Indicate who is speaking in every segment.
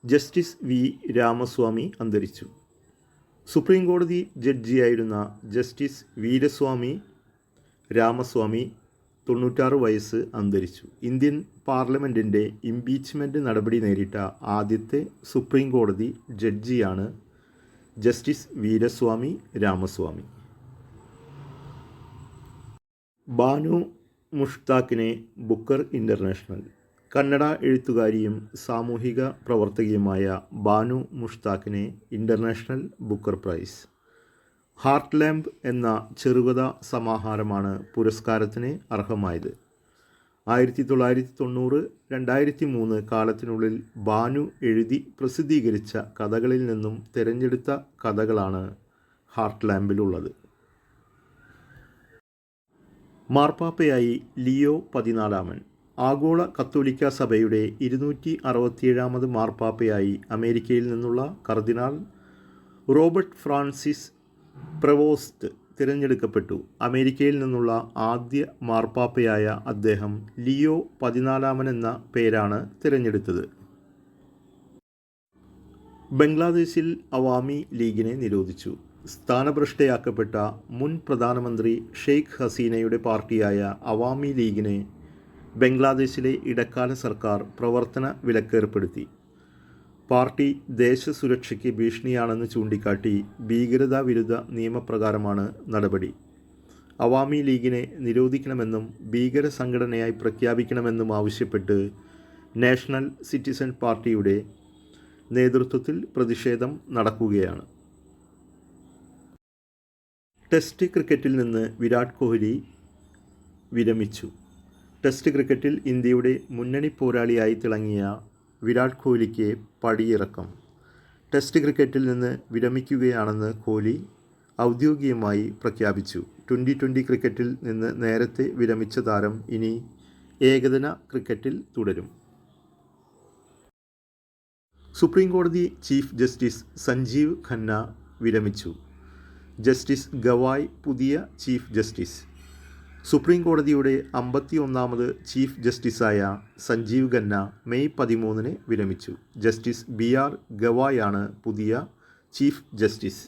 Speaker 1: Justice V Ramaswamy അന്തരിച്ചു. Supreme കോടതി ജഡ്ജിയായിരുന്ന justice Veeraswami Ramaswamy 96 വയസ്സ് അന്തരിച്ചു. ഇന്ത്യൻ പാർലമെൻറ്റിൻ്റെ ഇംപീച്ച്മെൻറ്റ് നടപടി നേരിട്ട ആദ്യത്തെ സുപ്രീം കോടതി ജഡ്ജിയാണ് ജസ്റ്റിസ് വീരസ്വാമി രാമസ്വാമി. ബാനു മുഷ്താഖിനെ ബുക്കർ ഇൻ്റർനാഷണൽ. കന്നഡ എഴുത്തുകാരിയും സാമൂഹിക പ്രവർത്തകയുമായ ബാനു മുഷ്താഖിനെ International Booker Prize. Heart Lamp എന്ന ചെറുകഥാ സമാഹാരമാണ് പുരസ്കാരത്തിന് അർഹമായത്. 1990-2003 കാലത്തിനുള്ളിൽ ബാനു എഴുതി പ്രസിദ്ധീകരിച്ച കഥകളിൽ നിന്നും തിരഞ്ഞെടുത്ത കഥകളാണ് ഹാർട്ട് ലാമ്പിലുള്ളത്. മാർപ്പാപ്പയായി ലിയോ 14 ആഗോള കത്തോലിക്ക സഭയുടെ 267 മാർപ്പാപ്പയായി അമേരിക്കയിൽ നിന്നുള്ള കർദിനാൾ റോബർട്ട് ഫ്രാൻസിസ് പ്രവോസ്റ്റ് തിരഞ്ഞെടുക്കപ്പെട്ടു. അമേരിക്കയിൽ നിന്നുള്ള ആദ്യ മാർപ്പാപ്പയായ അദ്ദേഹം ലിയോ 14 എന്ന പേരാണ് തിരഞ്ഞെടുത്തത്. ബംഗ്ലാദേശിൽ അവാമി ലീഗിനെ നിരോധിച്ചു. സ്ഥാനഭ്രഷ്ടയാക്കപ്പെട്ട മുൻ പ്രധാനമന്ത്രി ഷെയ്ഖ് ഹസീനയുടെ പാർട്ടിയായ അവാമി ലീഗിനെ ബംഗ്ലാദേശിലെ ഇടക്കാല സർക്കാർ പ്രവർത്തന വിലക്കേർപ്പെടുത്തി. പാർട്ടി ദേശസുരക്ഷയ്ക്ക് ഭീഷണിയാണെന്ന് ചൂണ്ടിക്കാട്ടി ഭീകരതാ വിരുദ്ധ നിയമപ്രകാരമാണ് നടപടി. അവാമി ലീഗിനെ നിരോധിക്കണമെന്നും ഭീകര സംഘടനയായി പ്രഖ്യാപിക്കണമെന്നും ആവശ്യപ്പെട്ട് നാഷണൽ സിറ്റിസൺ പാർട്ടിയുടെ നേതൃത്വത്തിൽ പ്രതിഷേധം നടക്കുകയാണ്. ടെസ്റ്റ് ക്രിക്കറ്റിൽ നിന്ന് വിരാട് കോഹ്ലി വിരമിച്ചു. ടെസ്റ്റ് ക്രിക്കറ്റിൽ ഇന്ത്യയുടെ മുന്നണി പോരാളിയായി തിളങ്ങിയ വിരാട് കോഹ്ലിക്ക് പടിയിറക്കം. ടെസ്റ്റ് ക്രിക്കറ്റിൽ നിന്ന് വിരമിക്കുകയാണെന്ന് കോഹ്ലി ഔദ്യോഗികമായി പ്രഖ്യാപിച്ചു. 2020 ക്രിക്കറ്റിൽ നിന്ന് നേരത്തെ വിരമിച്ച താരം ഇനി ഏകദിന ക്രിക്കറ്റിൽ തുടരും. സുപ്രീം കോടതി ചീഫ് ജസ്റ്റിസ് സഞ്ജീവ് ഖന്ന വിരമിച്ചു. ജസ്റ്റിസ് ഗവായ് പുതിയ ചീഫ് ജസ്റ്റിസ്. സുപ്രീം കോടതിയുടെ 51ാമത് ചീഫ് ജസ്റ്റിസായ സഞ്ജീവ് ഖന്ന മെയ് 13 വിരമിച്ചു. ജസ്റ്റിസ് BR ഗവായാണ് പുതിയ ചീഫ് ജസ്റ്റിസ്.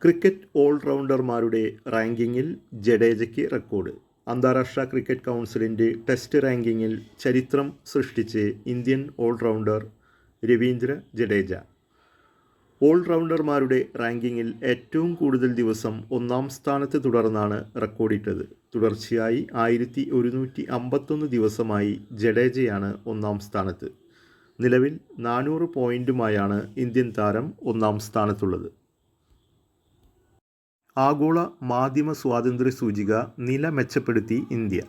Speaker 1: ക്രിക്കറ്റ് ഓൾറൗണ്ടർമാരുടെ റാങ്കിങ്ങിൽ ജഡേജയ്ക്ക് റെക്കോർഡ്. അന്താരാഷ്ട്ര ക്രിക്കറ്റ് കൗൺസിലിൻ്റെ ടെസ്റ്റ് റാങ്കിങ്ങിൽ ചരിത്രം സൃഷ്ടിച്ച് ഇന്ത്യൻ ഓൾറൗണ്ടർ രവീന്ദ്ര ജഡേജ. ഓൾറൗണ്ടർമാരുടെ റാങ്കിങ്ങിൽ ഏറ്റവും കൂടുതൽ ദിവസം 1ാം സ്ഥാനത്ത് തുടർന്നാണ് റെക്കോർഡിട്ടത്. തുടർച്ചയായി 1151 ദിവസമായി ജഡേജയാണ് 1ാം സ്ഥാനത്ത്. നിലവിൽ 400 പോയിൻറ്റുമായാണ് ഇന്ത്യൻ താരം 1ാം സ്ഥാനത്തുള്ളത്. ആഗോള മാധ്യമ സ്വാതന്ത്ര്യ സൂചിക നില മെച്ചപ്പെടുത്തി ഇന്ത്യ.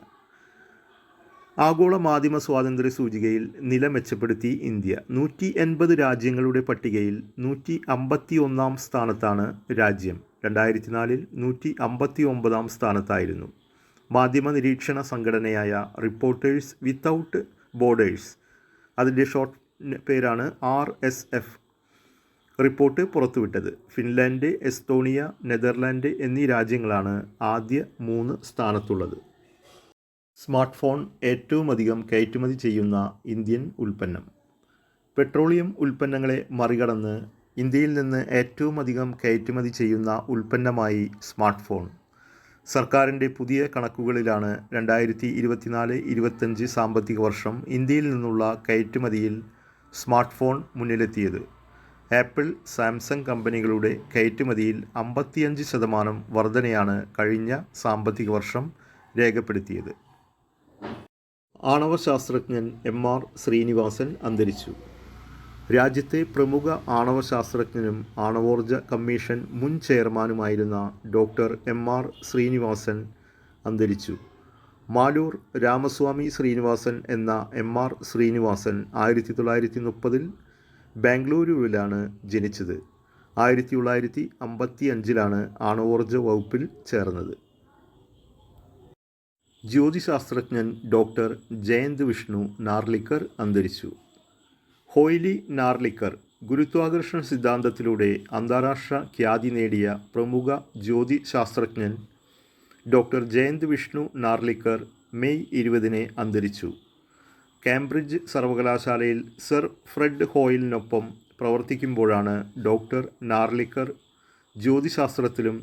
Speaker 1: ആഗോള മാധ്യമ സ്വാതന്ത്ര്യ സൂചികയിൽ നില മെച്ചപ്പെടുത്തി ഇന്ത്യ. 180 രാജ്യങ്ങളുടെ പട്ടികയിൽ 151ാം സ്ഥാനത്താണ് രാജ്യം. 2004-ൽ 159ാം സ്ഥാനത്തായിരുന്നു. മാധ്യമ നിരീക്ഷണ സംഘടനയായ റിപ്പോർട്ടേഴ്സ് വിത്തൗട്ട് ബോർഡേഴ്സ്, അതിൻ്റെ ഷോർട്ട് പേരാണ് RSF, റിപ്പോർട്ട് പുറത്തുവിട്ടത്. ഫിൻലാൻഡ്, എസ്തോണിയ, നെതർലാൻഡ് എന്നീ രാജ്യങ്ങളാണ് ആദ്യ 3 സ്ഥാനത്തുള്ളത്. സ്മാർട്ട് ഫോൺ ഏറ്റവുമധികം കയറ്റുമതി ചെയ്യുന്ന ഇന്ത്യൻ ഉൽപ്പന്നം. പെട്രോളിയം ഉൽപ്പന്നങ്ങളെ മറികടന്ന് ഇന്ത്യയിൽ നിന്ന് ഏറ്റവുമധികം കയറ്റുമതി ചെയ്യുന്ന ഉൽപ്പന്നമായി സ്മാർട്ട് ഫോൺ. സർക്കാരിൻ്റെ പുതിയ കണക്കുകളിലാണ് 2024-25 സാമ്പത്തിക വർഷം ഇന്ത്യയിൽ നിന്നുള്ള കയറ്റുമതിയിൽ സ്മാർട്ട് ഫോൺ മുന്നിലെത്തിയത്. ആപ്പിൾ, സാംസങ് കമ്പനികളുടെ കയറ്റുമതിയിൽ 55% വർധനയാണ് കഴിഞ്ഞ സാമ്പത്തിക വർഷം രേഖപ്പെടുത്തിയത്. ആണവശാസ്ത്രജ്ഞൻ MR ശ്രീനിവാസൻ അന്തരിച്ചു. രാജ്യത്തെ പ്രമുഖ ആണവശാസ്ത്രജ്ഞനും ആണവോർജ കമ്മീഷൻ മുൻ ചെയർമാനുമായിരുന്ന ഡോക്ടർ MR ശ്രീനിവാസൻ അന്തരിച്ചു. മാലൂർ രാമസ്വാമി ശ്രീനിവാസൻ എന്ന MR ശ്രീനിവാസൻ 1930-ൽ ബാംഗ്ലൂരുവിലാണ് ജനിച്ചത്. 1955-ലാണ് ആണവോർജ വകുപ്പിൽ ചേർന്നത്. ജ്യോതിശാസ്ത്രജ്ഞൻ ഡോക്ടർ ജയന്ത് വിഷ്ണു നാർലിക്കർ അന്തരിച്ചു. ഹോയ്ലി നാർലിക്കർ ഗുരുത്വാകർഷണ സിദ്ധാന്തത്തിലൂടെ അന്താരാഷ്ട്ര ഖ്യാതി നേടിയ പ്രമുഖ ജ്യോതിശാസ്ത്രജ്ഞൻ ഡോക്ടർ ജയന്ത് വിഷ്ണു നാർലിക്കർ മെയ് 20 അന്തരിച്ചു. കേംബ്രിഡ്ജ് സർവകലാശാലയിൽ സർ ഫ്രെഡ് ഹോയിലിനൊപ്പം പ്രവർത്തിക്കുമ്പോഴാണ് ഡോക്ടർ നാർലിക്കർ ജ്യോതിശാസ്ത്രത്തിലും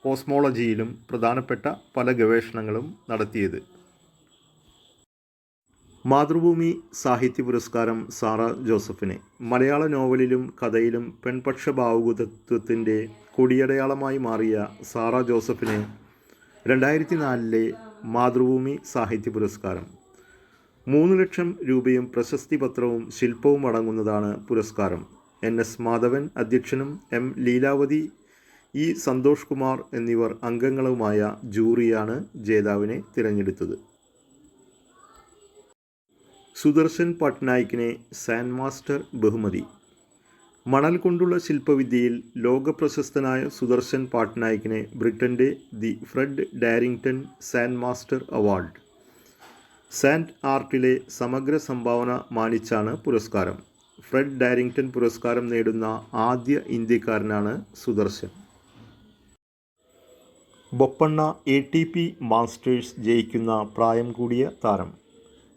Speaker 1: കോസ്മോളജിയിലും പ്രധാനപ്പെട്ട പല ഗവേഷണങ്ങളും നടത്തിയത്. മാതൃഭൂമി സാഹിത്യ പുരസ്കാരം സാറ ജോസഫിന്. മലയാള നോവലിലും കഥയിലും പെൺപക്ഷ-ഭാവുകത്വത്തിൻ്റെ കൊടിയടയാളമായി മാറിയ സാറ ജോസഫിന് 2004 മാതൃഭൂമി സാഹിത്യ പുരസ്കാരം. 3 ലക്ഷം രൂപയും പ്രശസ്തിപത്രവും ശില്പവും അടങ്ങുന്നതാണ് പുരസ്കാരം. NS മാധവൻ അധ്യക്ഷനും M ലീലാവതി, E സന്തോഷ് കുമാർ എന്നിവർ അംഗങ്ങളുമായ ജൂറിയാണ് ജേതാവിനെ തിരഞ്ഞെടുത്തത്. സുദർശൻ പട്നായിക്കിനെ സാൻഡ് മാസ്റ്റർ ബഹുമതി. മണൽ കൊണ്ടുള്ള ശില്പവിദ്യയിൽ ലോകപ്രശസ്തനായ സുദർശൻ പട്നായിക്കിനെ ബ്രിട്ടൻ്റെ the Fred Darrington sand master award, sand ആർട്ടിലെ സമഗ്ര സംഭാവന മാനിച്ചാണ് പുരസ്കാരം. ഫ്രെഡ് ഡാരിങ്ടൺ പുരസ്കാരം നേടുന്ന ആദ്യ ഇന്ത്യക്കാരനാണ് സുദർശൻ. ബൊപ്പണ്ണ ATP മാസ്റ്റേഴ്സ് ജയിക്കുന്ന പ്രായം കൂടിയ താരം.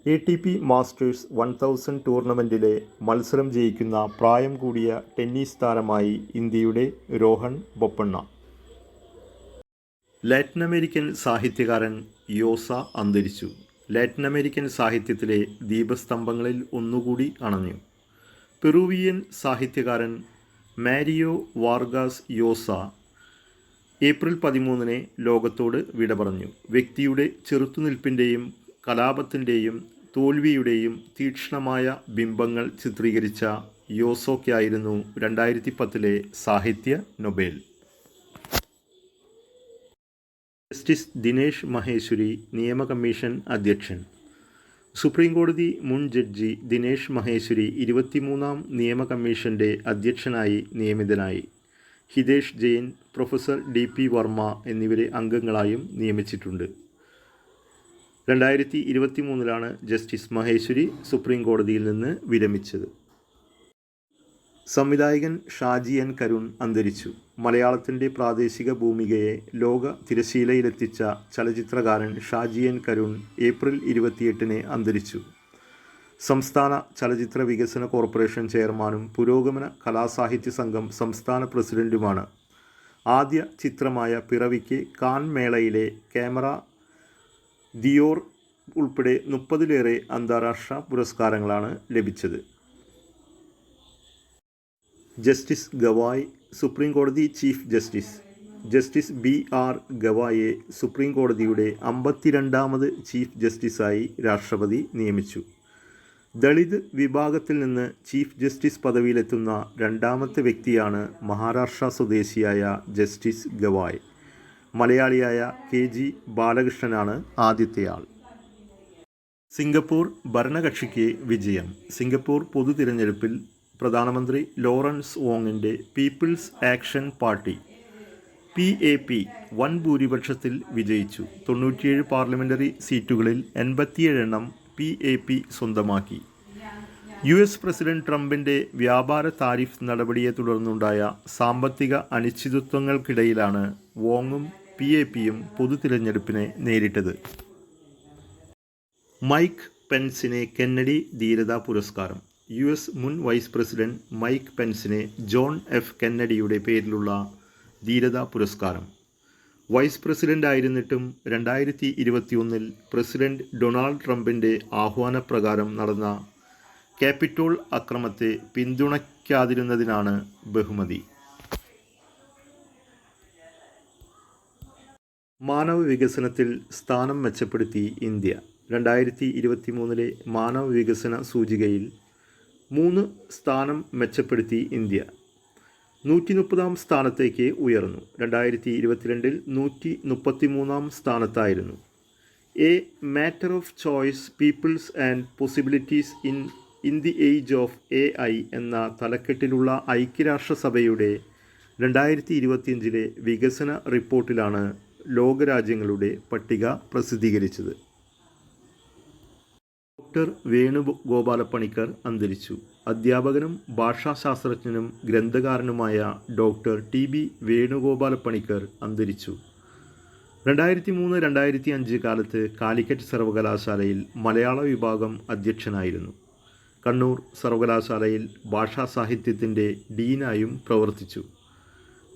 Speaker 1: ATP മാസ്റ്റേഴ്സ് 1000 ടൂർണമെൻറ്റിലെ മത്സരം ജയിക്കുന്ന പ്രായം കൂടിയ ടെന്നീസ് താരമായി ഇന്ത്യയുടെ രോഹൺ ബൊപ്പണ്ണ. ലാറ്റിൻ അമേരിക്കൻ സാഹിത്യകാരൻ യോസ അന്തരിച്ചു. ലാറ്റിൻ അമേരിക്കൻ സാഹിത്യത്തിലെ ദീപസ്തംഭങ്ങളിൽ ഒന്നുകൂടി അണഞ്ഞു. പെറുവിയൻ സാഹിത്യകാരൻ മാരിയോ വാർഗാസ് യോസ ഏപ്രിൽ 13 ലോകത്തോട് വിട പറഞ്ഞു. വ്യക്തിയുടെ ചെറുത്തുനിൽപ്പിൻ്റെയും കലാപത്തിൻ്റെയും തോൽവിയുടെയും തീക്ഷ്ണമായ ബിംബങ്ങൾ ചിത്രീകരിച്ച യോസോയ്ക്കായിരുന്നു 2010 സാഹിത്യ നൊബേൽ. ജസ്റ്റിസ് ദിനേശ് മഹേശ്വരി നിയമ കമ്മീഷൻ അധ്യക്ഷൻ. സുപ്രീംകോടതി മുൻ ജഡ്ജി ദിനേശ് മഹേശ്വരി 23ാം നിയമ കമ്മീഷൻ്റെ അധ്യക്ഷനായി നിയമിതനായി. ഹിതേഷ് ജെയിൻ, പ്രൊഫസർ DP വർമ്മ എന്നിവരെ അംഗങ്ങളായും നിയമിച്ചിട്ടുണ്ട്. 2023 ജസ്റ്റിസ് മഹേശ്വരി സുപ്രീം കോടതിയിൽ നിന്ന് വിരമിച്ചത്. സംവിധായകൻ ഷാജി N കരുൺ അന്തരിച്ചു. മലയാളത്തിൻ്റെ പ്രാദേശിക ഭൂമികയെ ലോക തിരശ്ശീലയിലെത്തിച്ച ചലച്ചിത്രകാരൻ ഷാജി N കരുൺ ഏപ്രിൽ 28 അന്തരിച്ചു. സംസ്ഥാന ചലച്ചിത്ര വികസന കോർപ്പറേഷൻ ചെയർമാനും പുരോഗമന കലാസാഹിത്യ സംഘം സംസ്ഥാന പ്രസിഡൻറ്റുമാണ്. ആദ്യ ചിത്രമായ പിറവിക്ക് കാൻ മേളയിലെ ക്യാമറ ദിയോർ ഉൾപ്പെടെ 30-ലേറെ അന്താരാഷ്ട്ര പുരസ്കാരങ്ങളാണ് ലഭിച്ചത്. ജസ്റ്റിസ് ഗവായ് സുപ്രീം കോടതി ചീഫ് ജസ്റ്റിസ്. ജസ്റ്റിസ് BR ഗവായെ സുപ്രീം കോടതിയുടെ 52ാമത് ചീഫ് ജസ്റ്റിസായി രാഷ്ട്രപതി നിയമിച്ചു. ദളിത് വിഭാഗത്തിൽ നിന്ന് ചീഫ് ജസ്റ്റിസ് പദവിയിലെത്തുന്ന രണ്ടാമത്തെ വ്യക്തിയാണ് മഹാരാഷ്ട്ര സ്വദേശിയായ ജസ്റ്റിസ് ഗവായ്. മലയാളിയായ KG ബാലകൃഷ്ണനാണ് ആദ്യത്തെയാൾ. സിംഗപ്പൂർ ഭരണകക്ഷിക്ക് വിജയം. സിംഗപ്പൂർ പൊതു തിരഞ്ഞെടുപ്പിൽ പ്രധാനമന്ത്രി ലോറൻസ് വോങ്ങിൻ്റെ പീപ്പിൾസ് ആക്ഷൻ പാർട്ടി PAP വൻ ഭൂരിപക്ഷത്തിൽ വിജയിച്ചു. 97 പാർലമെൻ്ററി സീറ്റുകളിൽ 87 PAP സ്വന്തമാക്കി. US പ്രസിഡന്റ് ട്രംപിൻ്റെ വ്യാപാര താരിഫ് നടപടിയെ തുടർന്നുണ്ടായ സാമ്പത്തിക അനിശ്ചിതത്വങ്ങൾക്കിടയിലാണ് വോങ്ങും PAPയും പൊതു തിരഞ്ഞെടുപ്പിനെ നേരിട്ടത്. മൈക്ക് പെൻസിനെ കെന്നഡി ധീരതാ പുരസ്കാരം. US മുൻ വൈസ് പ്രസിഡന്റ് മൈക്ക് പെൻസിനെ ജോൺ F കെന്നഡിയുടെ പേരിലുള്ള ധീരതാ പുരസ്കാരം. വൈസ് പ്രസിഡന്റ് ആയിരുന്നിട്ടും 2021 പ്രസിഡന്റ് ഡൊണാൾഡ് ട്രംപിൻ്റെ ആഹ്വാനപ്രകാരം നടന്ന ക്യാപിറ്റോൾ അക്രമത്തെ പിന്തുണയ്ക്കാതിരുന്നതിനാണ് ബഹുമതി. മാനവ വികസനത്തിൽ സ്ഥാനം മെച്ചപ്പെടുത്തി ഇന്ത്യ. 2023 മാനവ വികസന സൂചികയിൽ 3 സ്ഥാനം മെച്ചപ്പെടുത്തി ഇന്ത്യ. 130ാം സ്ഥാനത്തേക്ക് ഉയർന്നു. 2022 133ാം സ്ഥാനത്തായിരുന്നു. A matter of choice, peoples and possibilities in the age of AI എന്ന തലക്കെട്ടിലുള്ള ഐക്യരാഷ്ട്രസഭയുടെ 2025 വികസന റിപ്പോർട്ടിലാണ് ലോകരാജ്യങ്ങളുടെ പട്ടിക പ്രസിദ്ധീകരിച്ചത്. ഡോക്ടർ വേണുഗോപാലപ്പണിക്കർ അന്തരിച്ചു. അധ്യാപകനും ഭാഷാശാസ്ത്രജ്ഞനും ഗ്രന്ഥകാരനുമായ ഡോക്ടർ TB വേണുഗോപാലപ്പണിക്കർ അന്തരിച്ചു. 2003-2005 കാലത്ത് കാലിക്കറ്റ് സർവകലാശാലയിൽ മലയാള വിഭാഗം അധ്യക്ഷനായിരുന്നു. കണ്ണൂർ സർവകലാശാലയിൽ ഭാഷാസാഹിത്യത്തിൻ്റെ ഡീനായും പ്രവർത്തിച്ചു.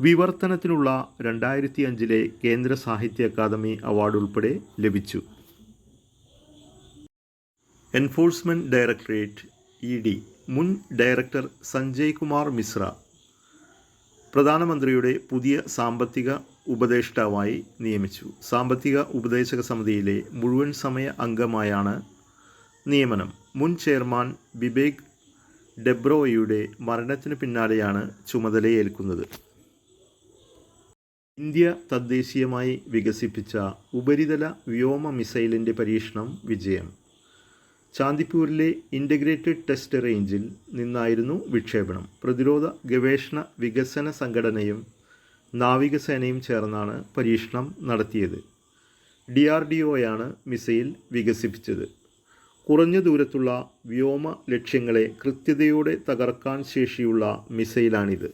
Speaker 1: വിവർത്തനത്തിനുള്ള 2005 കേന്ദ്ര സാഹിത്യ അക്കാദമി അവാർഡ് ഉൾപ്പെടെ ലഭിച്ചു. എൻഫോഴ്സ്മെൻറ്റ് ഡയറക്ടറേറ്റ് (ED) മുൻ ഡയറക്ടർ സഞ്ജയ് കുമാർ മിശ്ര പ്രധാനമന്ത്രിയുടെ പുതിയ സാമ്പത്തിക ഉപദേഷ്ടാവായി നിയമിച്ചു. സാമ്പത്തിക ഉപദേശക സമിതിയിലെ മുഴുവൻ സമയ അംഗമായാണ് നിയമനം. മുൻ ചെയർമാൻ ബിബേക് ഡെബ്രോയുടെ മരണത്തിന് പിന്നാലെയാണ് ചുമതലയേൽക്കുന്നത്. ഇന്ത്യ തദ്ദേശീയമായി വികസിപ്പിച്ച ഉപരിതല വ്യോമ മിസൈലിൻ്റെ പരീക്ഷണം വിജയം. ചാന്ദിപ്പൂരിലെ ഇൻ്റഗ്രേറ്റഡ് ടെസ്റ്റ് റേഞ്ചിൽ നിന്നായിരുന്നു വിക്ഷേപണം. പ്രതിരോധ ഗവേഷണ വികസന സംഘടനയും നാവികസേനയും ചേർന്നാണ് പരീക്ഷണം നടത്തിയത്. DRDOയാണ് മിസൈൽ വികസിപ്പിച്ചത്. കുറഞ്ഞ ദൂരത്തുള്ള വ്യോമ ലക്ഷ്യങ്ങളെ കൃത്യതയോടെ തകർക്കാൻ ശേഷിയുള്ള മിസൈലാണിത്.